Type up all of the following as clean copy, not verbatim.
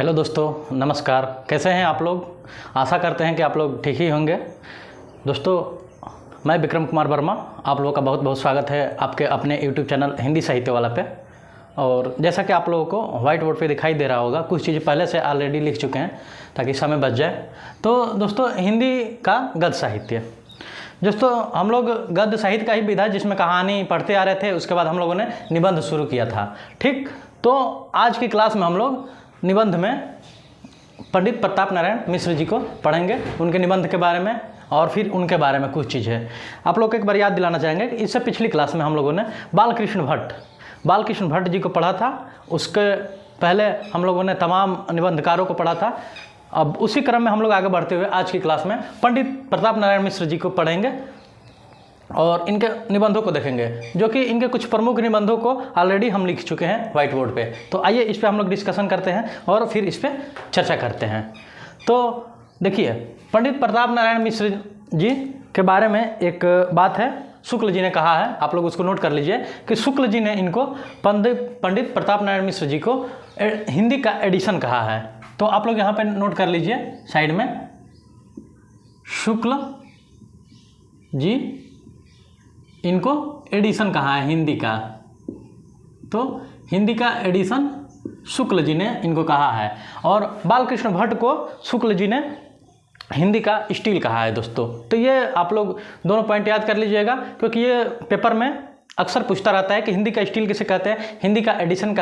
Hello दोस्तों, नमस्कार। कैसे हैं आप लोग? आशा करते हैं कि आप लोग ठीक ही होंगे। दोस्तों, मैं विक्रम कुमार वर्मा, आप लोगों का बहुत बहुत स्वागत है आपके अपने यूट्यूब चैनल हिंदी साहित्य वाला पे। और जैसा कि आप लोगों को व्हाइट बोर्ड पे दिखाई दे रहा होगा, कुछ चीज़ें पहले से ऑलरेडी लिख चुके हैं ताकि समय बच जाए। तो दोस्तों, हिंदी का गद्य साहित्य। दोस्तों, हम लोग गद्य साहित्य का ही विधा जिसमें कहानी पढ़ते आ रहे थे, उसके बाद हम लोगों ने निबंध शुरू किया था। ठीक, तो आज की क्लास में हम लोग निबंध में पंडित प्रताप नारायण मिश्र जी को पढ़ेंगे, उनके निबंध के बारे में और फिर उनके बारे में कुछ चीज़ है। आप लोग को एक बार याद दिलाना चाहेंगे कि इससे पिछली क्लास में हम लोगों ने बालकृष्ण भट्ट जी को पढ़ा था। उसके पहले हम लोगों ने तमाम निबंधकारों को पढ़ा था। अब उसी क्रम में हम लोग आगे बढ़ते हुए आज की क्लास में पंडित प्रताप नारायण मिश्र जी को पढ़ेंगे और इनके निबंधों को देखेंगे, जो कि इनके कुछ प्रमुख निबंधों को ऑलरेडी हम लिख चुके हैं व्हाइट बोर्ड पे। तो आइए इस पे हम लोग डिस्कशन करते हैं और फिर इस पे चर्चा करते हैं। तो देखिए, पंडित प्रताप नारायण मिश्र जी के बारे में एक बात है, शुक्ल जी ने कहा है, आप लोग उसको नोट कर लीजिए कि शुक्ल जी ने इनको पंडित प्रताप नारायण मिश्र जी को हिंदी का एडिशन कहा है। तो आप लोग यहाँ पे नोट कर लीजिए साइड में, शुक्ल जी इनको एडिशन कहा है हिंदी का। तो हिंदी का एडिशन शुक्ल जी ने इनको कहा है और बालकृष्ण भट्ट को शुक्ल जी ने हिंदी का स्टील कहा है। दोस्तों, तो ये आप लोग दोनों पॉइंट याद कर लीजिएगा, क्योंकि ये पेपर में अक्सर पूछता रहता है कि हिंदी का स्टील किसे कहते हैं, हिंदी का एडिशन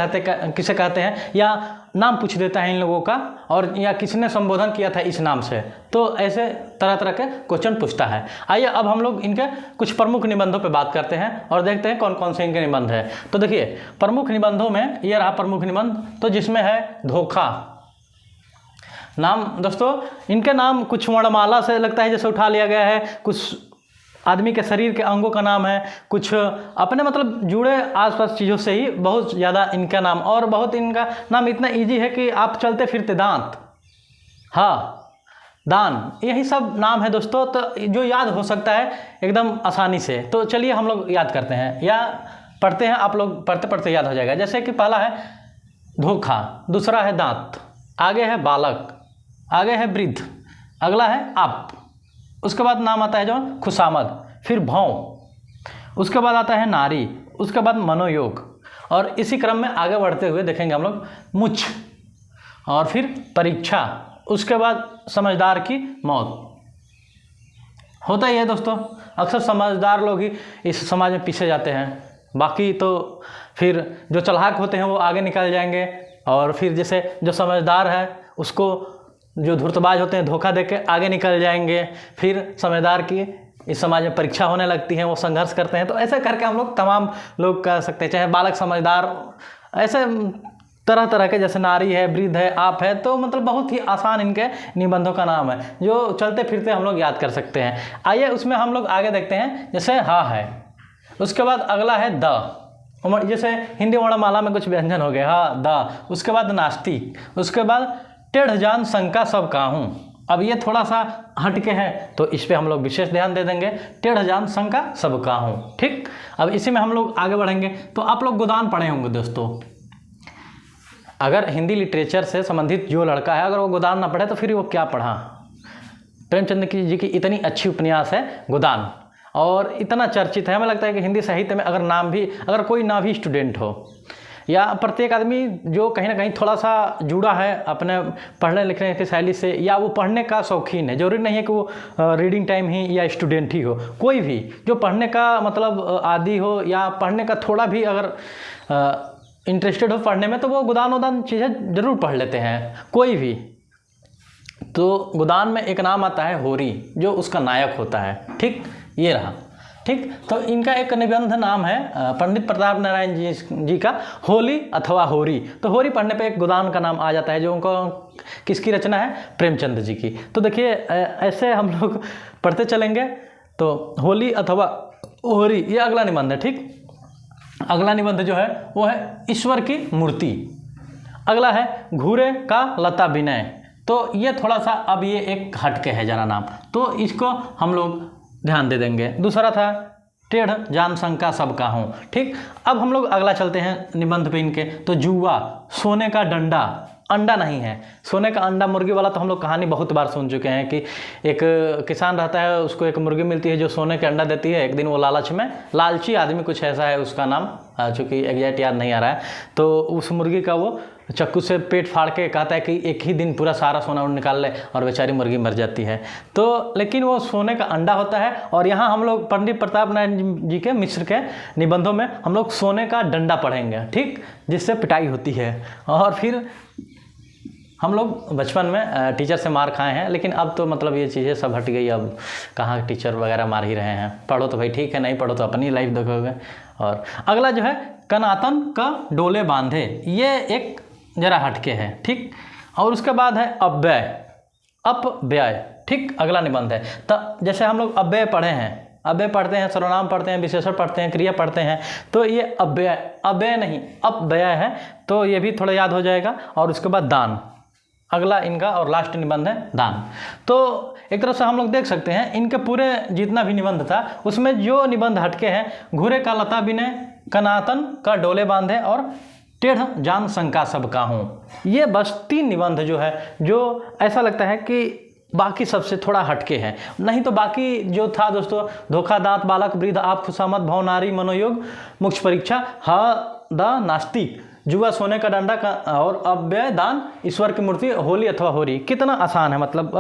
किसे कहते हैं, या नाम पूछ देता है इन लोगों का, और या किसने संबोधन किया था इस नाम से। तो ऐसे तरह तरह के क्वेश्चन पूछता है। आइए अब हम लोग इनके कुछ प्रमुख निबंधों पे बात करते हैं और देखते हैं कौन कौन से इनके निबंध है। तो देखिए, प्रमुख निबंधों में ये रहा प्रमुख निबंध, तो जिसमें है धोखा। नाम दोस्तों, इनके नाम कुछ वर्णमाला से लगता है जैसे उठा लिया गया है, कुछ आदमी के शरीर के अंगों का नाम है, कुछ अपने मतलब जुड़े आसपास चीज़ों से ही बहुत ज़्यादा इनका नाम, और बहुत इनका नाम इतना इजी है कि आप चलते फिरते दांत, हाँ दान, यही सब नाम है दोस्तों। तो जो याद हो सकता है एकदम आसानी से। तो चलिए हम लोग याद करते हैं या पढ़ते हैं, आप लोग पढ़ते पढ़ते याद हो जाएगा। जैसे कि पहला है धोखा, दूसरा है दांत, आगे है बालक, आगे है वृद्ध, अगला है आप, उसके बाद नाम आता है जो खुशामद, फिर भौं, उसके बाद आता है नारी, उसके बाद मनोयोग, और इसी क्रम में आगे बढ़ते हुए देखेंगे हम लोग मुछ, और फिर परीक्षा, उसके बाद समझदार की मौत। होता ही है दोस्तों, अक्सर समझदार लोग ही इस समाज में पीछे जाते हैं, बाकी तो फिर जो चालाक होते हैं वो आगे निकल जाएंगे, और फिर जैसे जो समझदार है उसको जो धूर्तबाज होते हैं धोखा देके आगे निकल जाएंगे। फिर समझदार की इस समाज में परीक्षा होने लगती है, वो संघर्ष करते हैं। तो ऐसे करके हम लोग तमाम लोग कह सकते हैं, चाहे बालक, समझदार, ऐसे तरह तरह के, जैसे नारी है, वृद्ध है, आप है। तो मतलब बहुत ही आसान इनके निबंधों का नाम है, जो चलते फिरते हम लोग याद कर सकते हैं। आइए उसमें हम लोग आगे देखते हैं। जैसे हा है, उसके बाद अगला है द, जैसे हिंदी वर्णमाला में कुछ व्यंजन हो गए, हा द, उसके बाद नास्तिक, उसके बाद टेढ़ जान शंका सब काहूँ। अब ये थोड़ा सा हटके है तो इस पे हम लोग विशेष ध्यान दे देंगे, टेढ़ जान शंका सब काहूँ। ठीक, अब इसी में हम लोग आगे बढ़ेंगे। तो आप लोग गोदान पढ़े होंगे दोस्तों। अगर हिंदी लिटरेचर से संबंधित जो लड़का है, अगर वो गोदान ना पढ़े तो फिर वो क्या पढ़ा। प्रेमचंद जी की इतनी अच्छी उपन्यास है गोदान, और इतना चर्चित है। हमें लगता है कि हिंदी साहित्य में अगर कोई ना भी स्टूडेंट हो, या प्रत्येक आदमी जो कहीं ना कहीं थोड़ा सा जुड़ा है अपने पढ़ने लिखने की शैली से, या वो पढ़ने का शौकीन है, जरूरी नहीं है कि वो रीडिंग टाइम ही या स्टूडेंट ही हो, कोई भी जो पढ़ने का मतलब आदी हो या पढ़ने का थोड़ा भी अगर इंटरेस्टेड हो पढ़ने में, तो वो गोदान चीज़ें ज़रूर पढ़ लेते हैं, कोई भी। तो गोदान में एक नाम आता है होरी, जो उसका नायक होता है। ठीक, ये रहा। ठीक, तो इनका एक निबंध नाम है पंडित प्रताप नारायण जी का होली अथवा होरी। तो होरी पढ़ने पे एक गोदान का नाम आ जाता है, जो उनको किसकी रचना है, प्रेमचंद जी की। तो देखिए ऐसे हम लोग पढ़ते चलेंगे। तो होली अथवा होरी, ये अगला निबंध है। ठीक, अगला निबंध जो है वो है ईश्वर की मूर्ति। अगला है घूरे का लता विनय। तो ये थोड़ा सा अब ये एक हटके है जरा नाम, तो इसको हम लोग ध्यान दे देंगे। दूसरा था टेढ़ जान शंका सब काहूँ। ठीक, अब हम लोग अगला चलते हैं निबंध पे इनके। तो जुआ, सोने का डंडा, अंडा नहीं है। सोने का अंडा मुर्गी वाला तो हम लोग कहानी बहुत बार सुन चुके हैं कि एक किसान रहता है, उसको एक मुर्गी मिलती है जो सोने के अंडा देती है। एक दिन वो लालच में, लालची आदमी कुछ ऐसा है उसका नाम, चूँकि एग्जैक्ट याद नहीं आ रहा है, तो उस मुर्गी का वो चाकू से पेट फाड़ के कहता है कि एक ही दिन पूरा सारा सोना निकाल ले, और बेचारी मुर्गी मर जाती है। तो लेकिन वो सोने का अंडा होता है। और यहाँ हम लोग पंडित प्रताप नारायण जी के मिश्र के निबंधों में हम लोग सोने का डंडा पढ़ेंगे, ठीक, जिससे पिटाई होती है। और फिर हम लोग बचपन में टीचर से मार खाए हैं, लेकिन अब तो मतलब ये चीज़ें सब हट गई, अब कहाँ टीचर वगैरह मार ही रहे हैं। पढ़ो तो भाई ठीक है, नहीं पढ़ो तो अपनी लाइफ देखोगे। और अगला जो है कनातन का डोले बांधे, ये एक जरा हटके है, ठीक। और उसके बाद है अव्यय, अपव्यय, ठीक, अगला निबंध है। तो जैसे हम लोग अव्यय पढ़े हैं, अव्यय पढ़ते हैं, सर्वनाम पढ़ते हैं, विशेषण पढ़ते हैं, क्रिया पढ़ते हैं, तो ये अव्यय, अव्यय नहीं अपव्यय है, तो ये भी थोड़ा याद हो जाएगा। और उसके बाद दान, अगला इनका और लास्ट निबंध है दान। तो एक तरफ से हम लोग देख सकते हैं इनके पूरे जितना भी निबंध था उसमें जो निबंध हटके हैं, घूरे का लता बिने, कनातन का डोले बांधे और टेढ़ जान शंका सब का हूँ, ये बस 3 निबंध जो है, जो ऐसा लगता है कि बाकी सबसे थोड़ा हटके हैं। नहीं तो बाकी जो था दोस्तों, धोखा दांत बालक वृद्ध आप खुशामद भव नारी मनोयोग मोक्ष परीक्षा ह द नास्तिक जुआ सोने का डंडा का और अव्यय दान ईश्वर की मूर्ति होली अथवा होरी, कितना आसान है। मतलब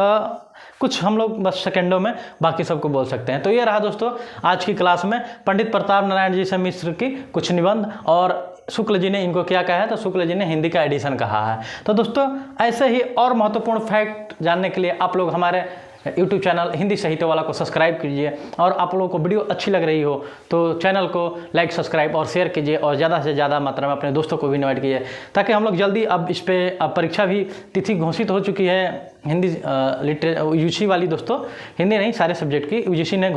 कुछ हम लोग बस सेकेंडों में बाकी सबको बोल सकते हैं। तो ये रहा दोस्तों आज की क्लास में पंडित प्रताप नारायण जी से मिश्र की कुछ निबंध, और शुक्ल जी ने इनको क्या कहा है, तो शुक्ल जी ने हिंदी का एडिशन कहा है। तो दोस्तों ऐसे ही और महत्वपूर्ण फैक्ट जानने के लिए आप लोग हमारे YouTube चैनल हिंदी साहित्य वाला को सब्सक्राइब कीजिए। और आप लोगों को वीडियो अच्छी लग रही हो तो चैनल को लाइक, सब्सक्राइब और शेयर कीजिए, और ज़्यादा से ज़्यादा मात्रा में अपने दोस्तों को भी इनवाइट कीजिए, ताकि हम लोग जल्दी, अब इस पर अब परीक्षा भी तिथि घोषित हो चुकी है हिंदी यूजी वाली दोस्तों, हिंदी नहीं सारे सब्जेक्ट की यूजीसी ने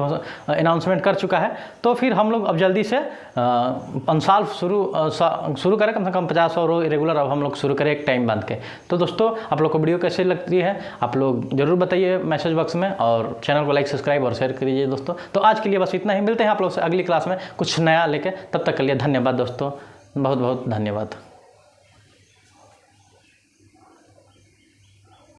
अनाउंसमेंट कर चुका है। तो फिर हम लोग अब जल्दी से अंसाल शुरू करें, कम से कम 50 रोज रेगुलर अब हम लोग शुरू करें एक टाइम बांध के। तो दोस्तों आप लोग को वीडियो कैसे लगती है आप लोग ज़रूर बताइए मैसेज बॉक्स में, और चैनल को लाइक, सब्सक्राइब और शेयर करिए दोस्तों। तो आज के लिए बस इतना ही, मिलते हैं आप लोग से अगली क्लास में कुछ नया लेके, तब तक के लिए धन्यवाद दोस्तों, बहुत बहुत धन्यवाद।